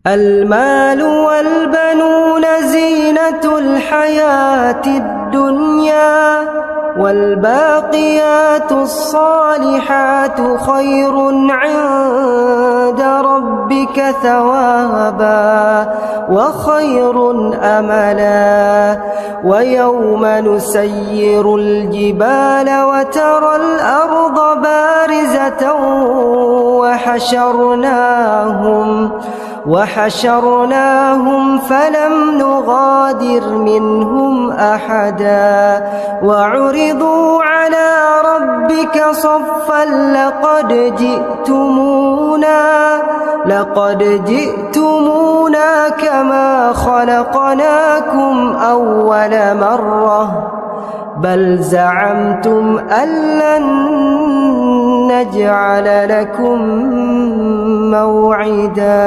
المال والبنون زينة الحياة الدنيا، والباقيات الصالحات خير عند ربك ثوابا وخير أملا. ويوم نسير الجبال وترى الأرض بارزة وحشرناهم فلم نغادر منهم أحدا. وعرضوا على ربك صفا لقد جئتمونا كما خلقناكم أول مرة، بل زعمتم أن لن نجعل لكم موعدا.